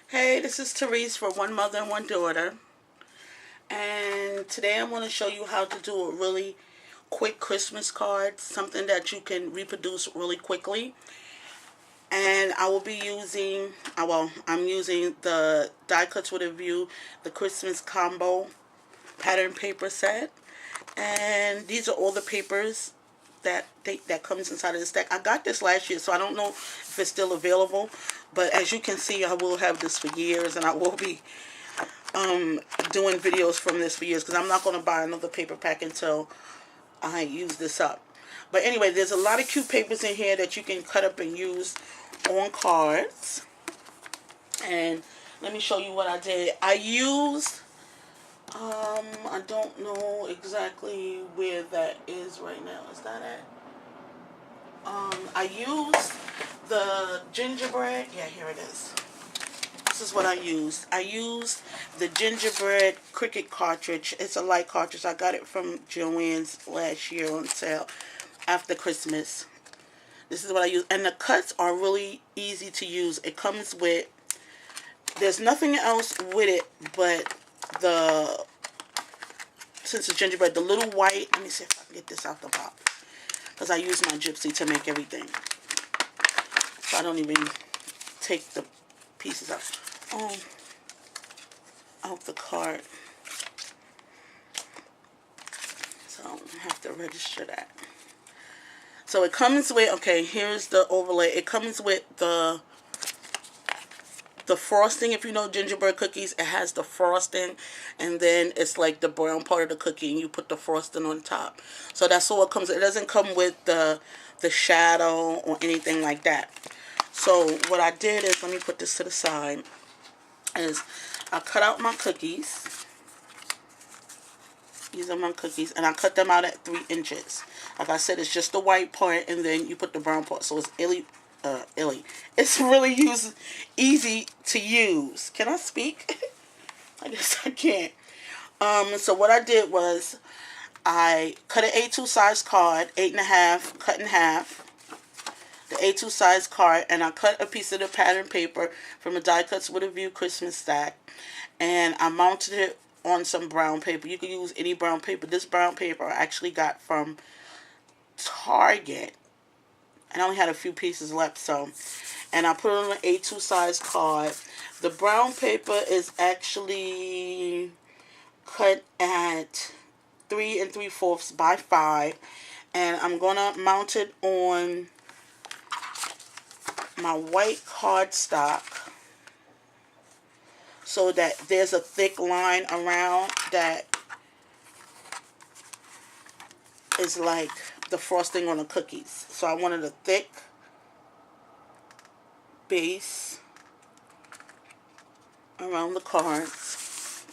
Hey, this is Therese for One Mother and One Daughter. And today I'm going to show you how to do a really quick Christmas card, something that you can reproduce really quickly. And I will be using, I'm using the Die Cuts with a View, the Christmas combo pattern paper set. And these are all the papers that comes inside of this deck. I got this last year, so I don't know if it's still available. But as you can see, I will have this for years, and I will be doing videos from this for years because I'm not going to buy another paper pack until I use this up. But anyway, there's a lot of cute papers in here that you can cut up and use on cards. And let me show you what I did. I used, I don't know exactly where that is right now. Is that it? I used the gingerbread. Yeah, here it is. This is what I used. I used the gingerbread Cricut cartridge. It's a light cartridge. I got it from Joann's last year on sale after Christmas. This is what I use. And the cuts are really easy to use. It comes with, there's nothing else with it but since it's gingerbread, the little white, let me see if I can get this out the box. Because I use my gypsy to make everything. So I don't even take the pieces out the card. So I have to register that. So it comes with, okay, here's the overlay. It comes with the frosting. If you know gingerbread cookies, it has the frosting, and then it's like the brown part of the cookie, and you put the frosting on top. So that's all it comes with. It doesn't come with the shadow or anything like that. So what I did is, let me put this to the side, is I cut out my cookies. These are my cookies, and I cut them out at 3 inches. Like I said, it's just the white part, and then you put the brown part. So it's it's really easy to use. Can I speak? I guess I can't. So what I did was I cut an A2 size card, 8.5, cut in half. The A2 size card, and I cut a piece of the pattern paper from a Die Cuts with a View Christmas stack, and I mounted it on some brown paper. You can use any brown paper. This brown paper I actually got from Target, and I only had a few pieces left, so, and I put it on an A2 size card. The brown paper is actually cut at 3 3/4 by 5, and I'm gonna mount it on my white cardstock so that there's a thick line around that is like the frosting on the cookies. So I wanted a thick base around the cards.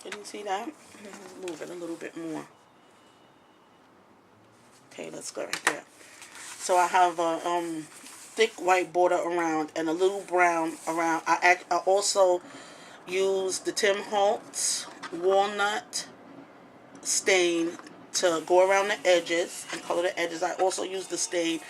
Can you see that? Move it a little bit more. Okay, let's go right there. So I have a thick white border around and a little brown around. I also use the Tim Holtz walnut stain to go around the edges and color the edges. I also use the stain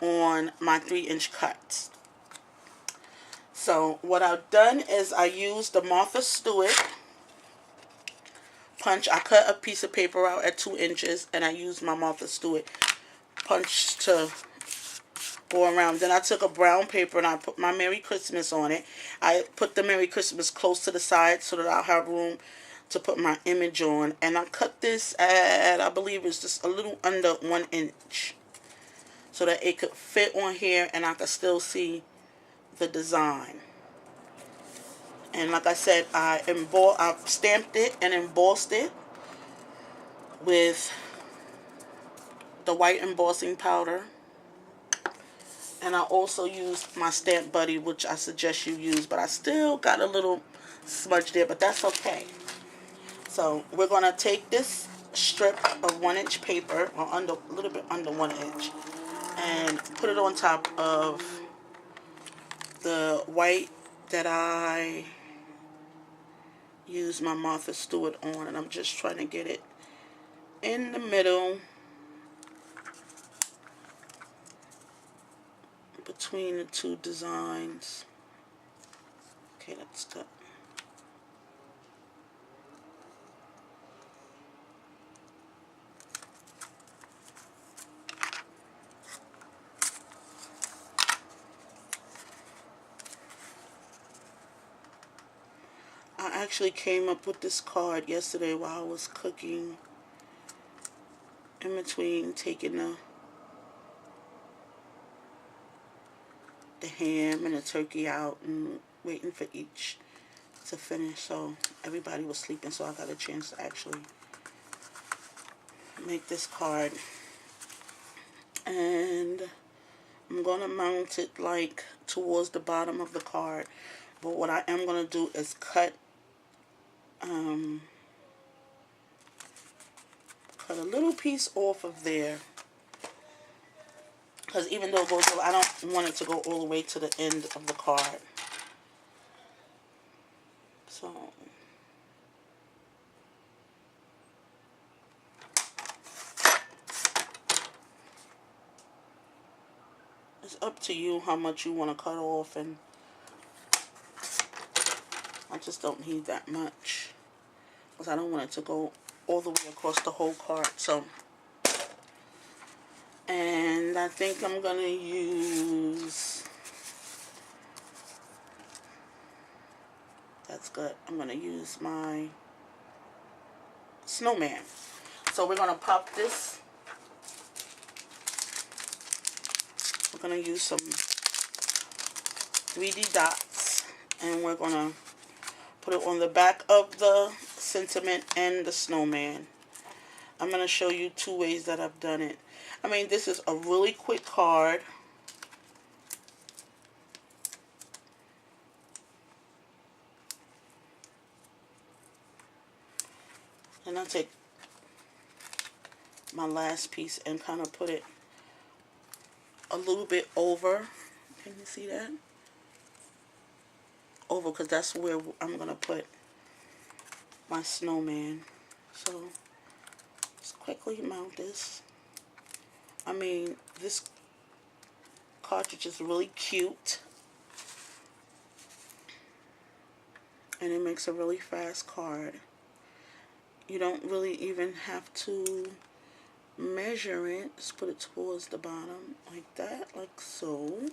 on my 3-inch cuts. So what I've done is I used the Martha Stewart punch. I cut a piece of paper out at 2 inches, and I used my Martha Stewart punch to go around. Then I took a brown paper and I put my Merry Christmas on it. I put the Merry Christmas close to the side so that I'll have room to put my image on. And I cut this at, I believe it's just a little under 1 inch, so that it could fit on here and I could still see the design. And like I said, I stamped it and embossed it with the white embossing powder. And I also used my Stamp Buddy, which I suggest you use, but I still got a little smudge there, but that's okay. So we're going to take this strip of 1-inch paper, or a little bit under 1 inch, and put it on top of the white that I used my Martha Stewart on, and I'm just trying to get it in the middle between the two designs. Okay, that's good. I actually came up with this card yesterday while I was cooking, in between taking the ham and the turkey out and waiting for each to finish. So everybody was sleeping, so I got a chance to actually make this card. And I'm going to mount it like towards the bottom of the card. But what I am going to do is cut a little piece off of there. Because even though it goes, I don't want it to go all the way to the end of the card. So it's up to you how much you want to cut off, and I just don't need that much because I don't want it to go all the way across the whole card. So, and I think I'm going to use, that's good, I'm going to use my snowman. So we're going to pop this. We're going to use some 3D dots, and we're going to put it on the back of the sentiment and the snowman. I'm going to show you two ways that I've done it. I mean, this is a really quick card. And I'll take my last piece and kind of put it a little bit over. Can you see that? Over, because that's where I'm going to put my snowman. So, let's quickly mount this. I mean, this cartridge is really cute. And it makes a really fast card. You don't really even have to measure it. Just put it towards the bottom like that, like so.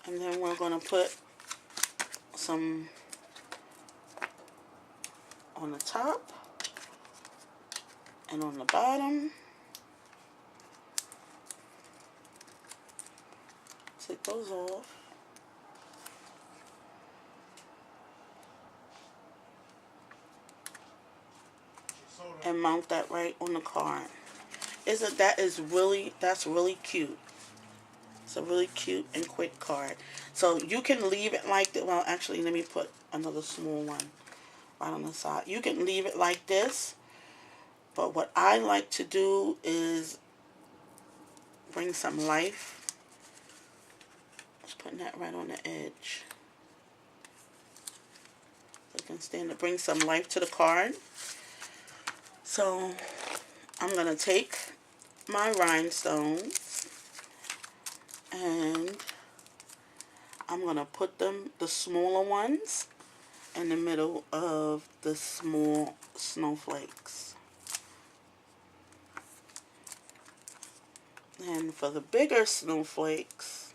And then we're going to put some on the top and on the bottom. Take those off. And mount that right on the card. That's really cute. It's a really cute and quick card. So you can leave it like that. Well, actually, let me put another small one right on the side. You can leave it like this. But what I like to do is bring some life. Just putting that right on the edge. So you can stand to bring some life to the card. So I'm going to take my rhinestones and I'm going to put them, the smaller ones, in the middle of the small snowflakes. And for the bigger snowflakes,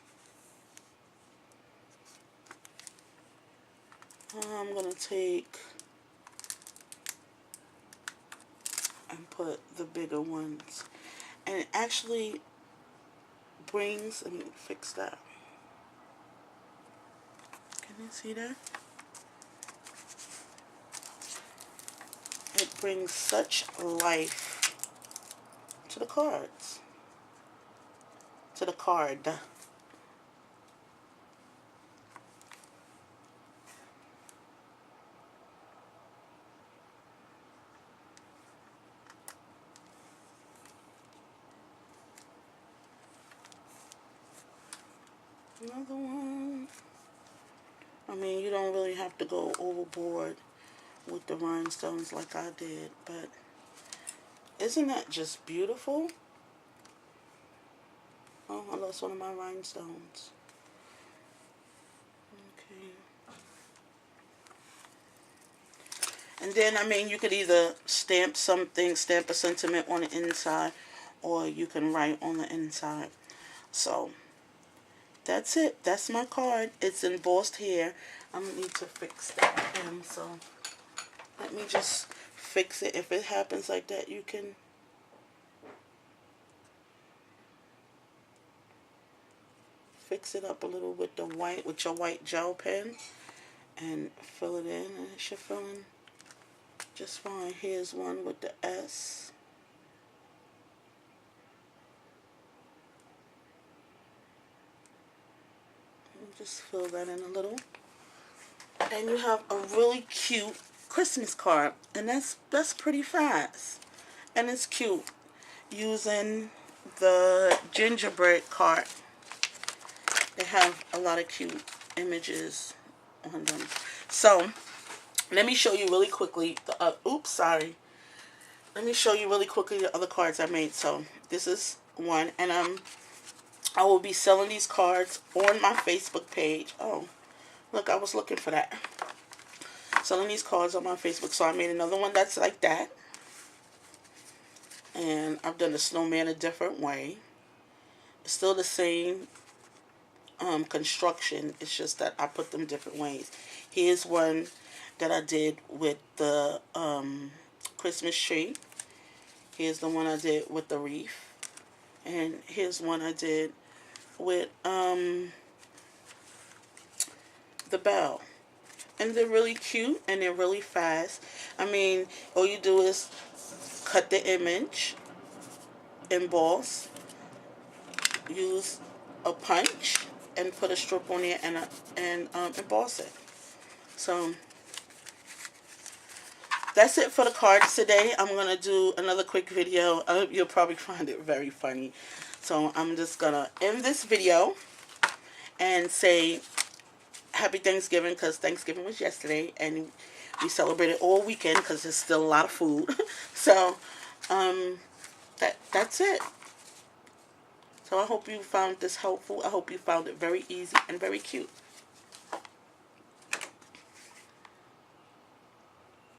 I'm going to take and put the bigger ones. And it actually brings, let me fix that. Can you see that? It brings such life to the cards. To the card. Another one. I mean, you don't really have to go overboard with the rhinestones like I did, but isn't that just beautiful? Oh, I lost one of my rhinestones. Okay. And then, I mean, you could either stamp something, stamp a sentiment on the inside, or you can write on the inside. So, that's it. That's my card. It's embossed here. I'm going to need to fix that M, so let me just fix it. If it happens like that, you can fix it up a little with the white, with your white gel pen, and fill it in, and it should fill in just fine. Here's one with the S. Just fill that in a little. And you have a really cute Christmas card. And that's pretty fast. And it's cute. Using the gingerbread card. They have a lot of cute images on them. So, let me show you really quickly the oops, sorry. Let me show you really quickly the other cards I made. So, this is one, and I will be selling these cards on my Facebook page. Oh, look, I was looking for that. Selling these cards on my Facebook. So I made another one that's like that. And I've done the snowman a different way. It's still the same construction. It's just that I put them different ways. Here's one that I did with the Christmas tree. Here's the one I did with the wreath. And here's one I did with the bell. And they're really cute and they're really fast. I mean, all you do is cut the image, emboss, use a punch, and put a strip on it and emboss it. So that's it for the cards today. I'm going to do another quick video. You'll probably find it very funny. So I'm just going to end this video and say Happy Thanksgiving, because Thanksgiving was yesterday and we celebrated all weekend because there's still a lot of food. So that's it. So I hope you found this helpful. I hope you found it very easy and very cute.